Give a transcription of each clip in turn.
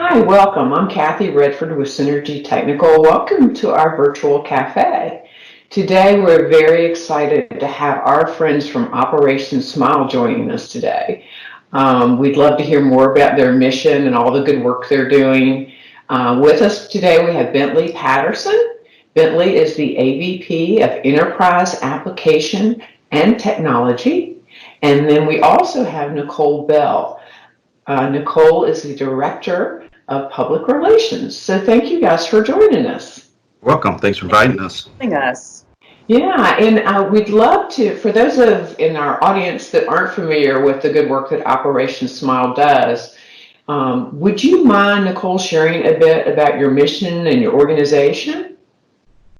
Hi, welcome. I'm Cathy Redford with Synergy Technical. Welcome to our virtual cafe. Today, we're very excited to have our friends from Operation Smile joining us today. We'd love to hear more about their mission and all the good work they're doing. With us today, we have Bentley Patterson. Bentley is the AVP of Enterprise Application and Technology. And then we also have Nicole Bell. Nicole is the Director of Public Relations. So thank you guys for joining us. Welcome. Thanks for Thank you inviting for us. having us. Yeah, and we'd love to, for those of in our audience that aren't familiar with the good work that Operation Smile does, would you mind, Nicole, sharing a bit about your mission and your organization?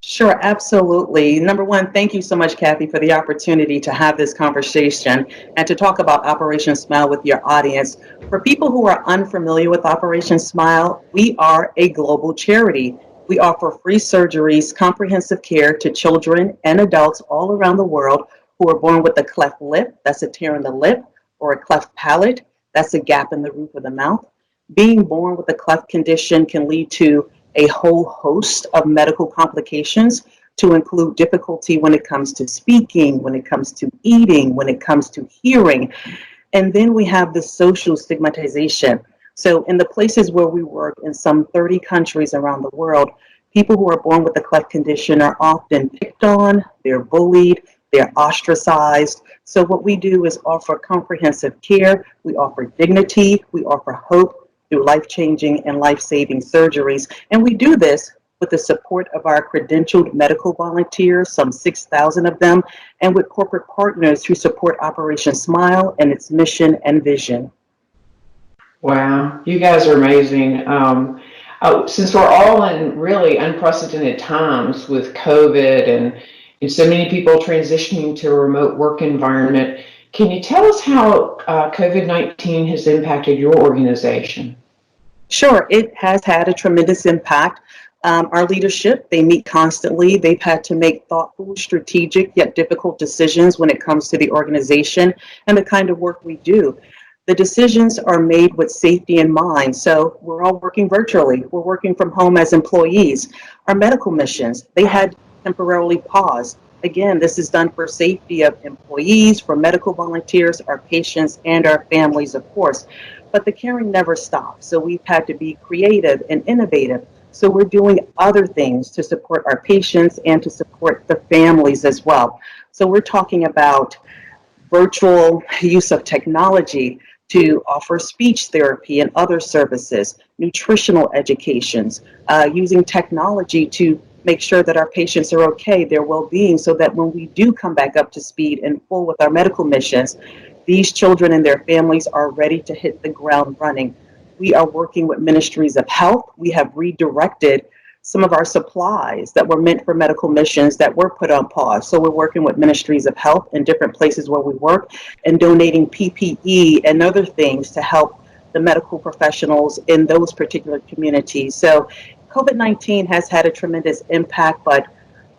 Sure, absolutely. Number one, thank you so much, Kathy, for the opportunity to have this conversation and to talk about Operation Smile with your audience. For people who are unfamiliar with Operation Smile, we are a global charity. We offer free surgeries, comprehensive care to children and adults all around the world who are born with a cleft lip, that's a tear in the lip, or a cleft palate, that's a gap in the roof of the mouth. Being born with a cleft condition can lead to a whole host of medical complications, to include difficulty when it comes to speaking, when it comes to eating, when it comes to hearing. And then we have the social stigmatization. So in the places where we work in some 30 countries around the world, people who are born with the cleft condition are often picked on, they're bullied, they're ostracized. So what we do is offer comprehensive care, we offer dignity, we offer hope through life-changing and life-saving surgeries. And we do this with the support of our credentialed medical volunteers, some 6,000 of them, and with corporate partners who support Operation Smile and its mission and vision. Wow, you guys are amazing. Since we're all in really unprecedented times with COVID and so many people transitioning to a remote work environment, can you tell us how COVID-19 has impacted your organization? Sure, it has had a tremendous impact. Our leadership, they meet constantly. They've had to make thoughtful, strategic, yet difficult decisions when it comes to the organization and the kind of work we do. The decisions are made with safety in mind. So we're all working virtually. We're working from home as employees. Our medical missions, they had temporarily paused. Again, this is done for safety of employees, for medical volunteers, our patients, and our families, of course. But the caring never stops. So we've had to be creative and innovative. So we're doing other things to support our patients and to support the families as well. So we're talking about virtual use of technology to offer speech therapy and other services, nutritional educations, using technology to make sure that our patients are okay, their well-being, so that when we do come back up to speed and full with our medical missions, these children and their families are ready to hit the ground running. We are working with ministries of health. We have redirected some of our supplies that were meant for medical missions that were put on pause. So we're working with ministries of health in different places where we work and donating PPE and other things to help the medical professionals in those particular communities. So COVID-19 has had a tremendous impact, but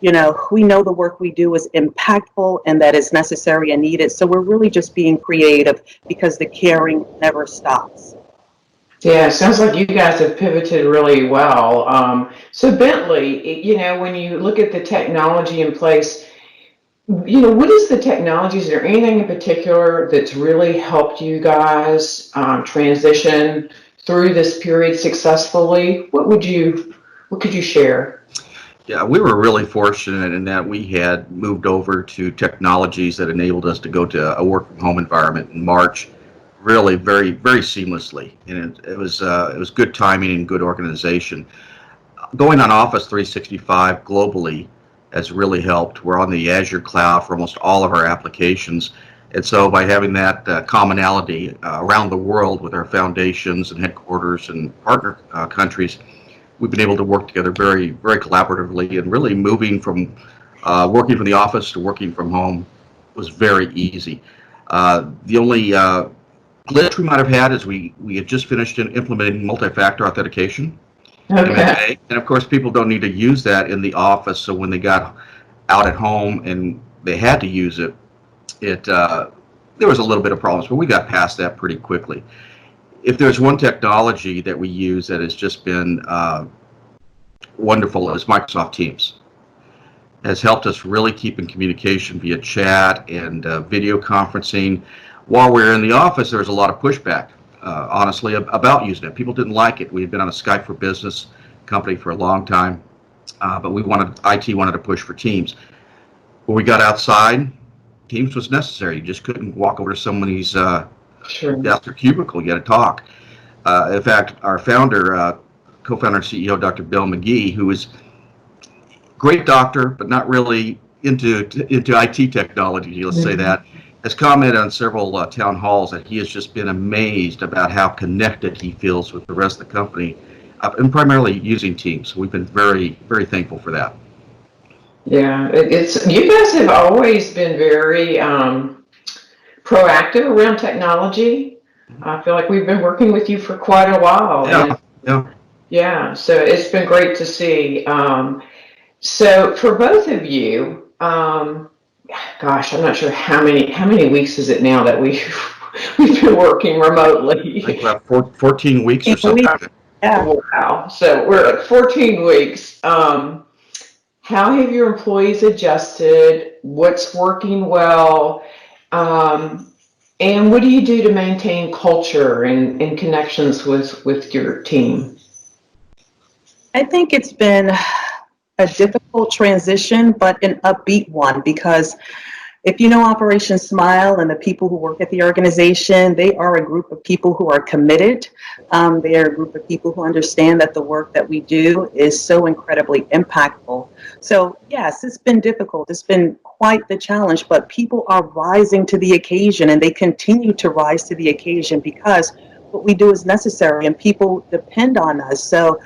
we know the work we do is impactful and that is necessary and needed. So we're really just being creative because the caring never stops. Yeah, it sounds like you guys have pivoted really well. So Bentley, when you look at the technology in place, what is the technology? Is there anything in particular that's really helped you guys transition through this period successfully? What could you share? Yeah, we were really fortunate in that we had moved over to technologies that enabled us to go to a work from home environment in March, really very very seamlessly, and it was good timing and good organization. Going on Office 365 globally has really helped. We're on the Azure cloud for almost all of our applications. And so by having that commonality around the world with our foundations and headquarters and partner countries, we've been able to work together very, very collaboratively, and really moving from working from the office to working from home was very easy. The only glitch we might have had is we had just finished implementing multi-factor authentication, Okay. MFA, and of course people don't need to use that in the office. So when they got out at home and they had to use it, there was a little bit of problems, but we got past that pretty quickly. if there's one technology that we use that has just been wonderful, is Microsoft Teams. Has helped us really keep in communication via chat and video conferencing. While we're in the office, there's a lot of pushback, honestly, about using it. People didn't like it. We've been on a Skype for Business company for a long time, but IT wanted to push for Teams. When we got outside, Teams was necessary. You just couldn't walk over to somebody's desk or cubicle. You had to talk. In fact, our founder, co-founder and CEO, Dr. Bill McGee, who is great doctor, but not really into IT technology, let's say that, has commented on several town halls that he has just been amazed about how connected he feels with the rest of the company, and primarily using Teams. We've been very, very thankful for that. Yeah, it's you guys have always been very proactive around technology. I feel like we've been working with you for quite a while. Yeah. So it's been great to see. So for both of you, gosh, I'm not sure how many weeks is it now that we've been working remotely. I think about 14 weeks or something. Yeah. Wow. So we're at 14 weeks. How have your employees adjusted? What's working well? And what do you do to maintain culture and connections with your team? I think it's been a difficult transition, but an upbeat one, because if you know Operation Smile and the people who work at the organization, they are a group of people who are committed. They are a group of people who understand that the work that we do is so incredibly impactful. So yes, it's been difficult. It's been quite the challenge, but people are rising to the occasion, and they continue to rise to the occasion because what we do is necessary and people depend on us. So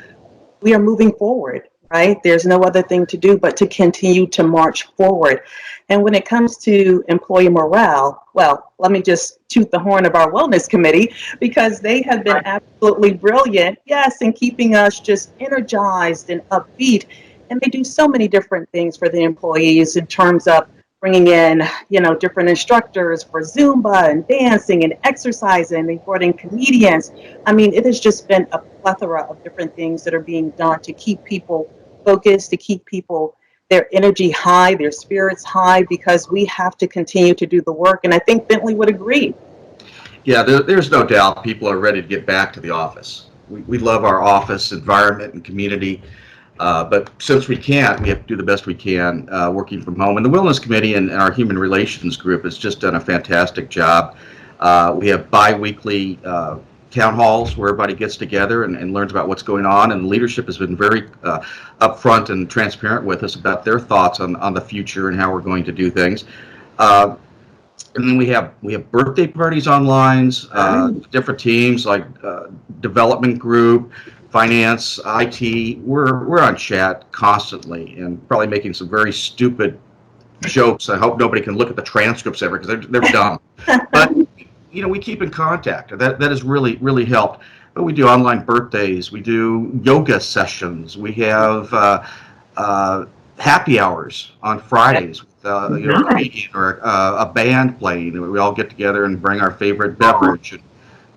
we are moving forward, right? There's no other thing to do but to continue to march forward. And when it comes to employee morale, well, let me just toot the horn of our wellness committee, because they have been absolutely brilliant, yes, in keeping us just energized and upbeat. And they do so many different things for the employees in terms of bringing in, different instructors for Zumba and dancing and exercising. They brought in comedians. I mean, it has just been a plethora of different things that are being done to keep people focused, to keep people, their energy high, their spirits high, because we have to continue to do the work. And I think Bentley would agree. Yeah, there's no doubt people are ready to get back to the office. We love our office environment and community. But since we can't, we have to do the best we can working from home. And the Wellness Committee and our Human Relations Group has just done a fantastic job. We have bi-weekly town halls where everybody gets together and learns about what's going on. And leadership has been very upfront and transparent with us about their thoughts on the future and how we're going to do things. And then we have birthday parties online, different teams like development group, finance, IT. We're on chat constantly and probably making some very stupid jokes. I hope nobody can look at the transcripts ever because they're dumb. But we keep in contact. That has really helped. But we do online birthdays. We do yoga sessions. We have happy hours on Fridays with a comedian or a band playing. We all get together and bring our favorite beverage and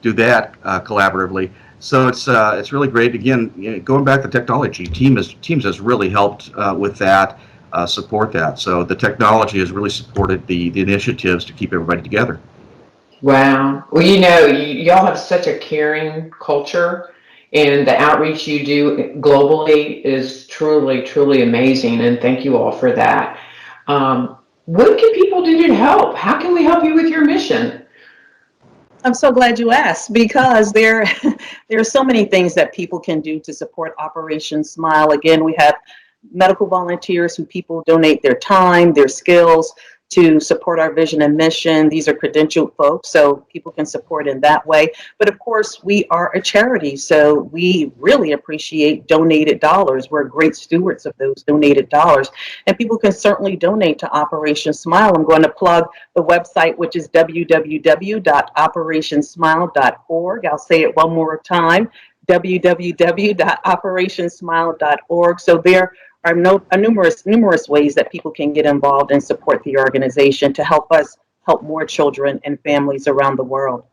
do that collaboratively. So it's really great. Again, going back to technology, Teams has really helped with that, support that. So the technology has really supported the initiatives to keep everybody together. Wow. Well, y'all have such a caring culture, and the outreach you do globally is truly, truly amazing. And thank you all for that. What can people do to help? How can we help you with your mission? I'm so glad you asked, because there are so many things that people can do to support Operation Smile. Again, we have medical volunteers who people donate their time, their skills to support our vision and mission. These are credentialed folks, so people can support in that way. But of course, we are a charity, so we really appreciate donated dollars. We're great stewards of those donated dollars. And people can certainly donate to Operation Smile. I'm going to plug the website, which is www.operationsmile.org. I'll say it one more time, www.operationsmile.org. So there are numerous ways that people can get involved and support the organization to help us help more children and families around the world.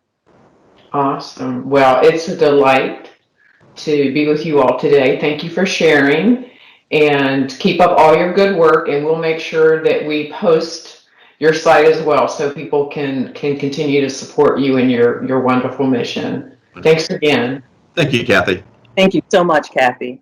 Awesome. Well, it's a delight to be with you all today. Thank you for sharing and keep up all your good work. And we'll make sure that we post your site as well so people can continue to support you in your wonderful mission. Thanks again. Thank you, Kathy. Thank you so much, Kathy.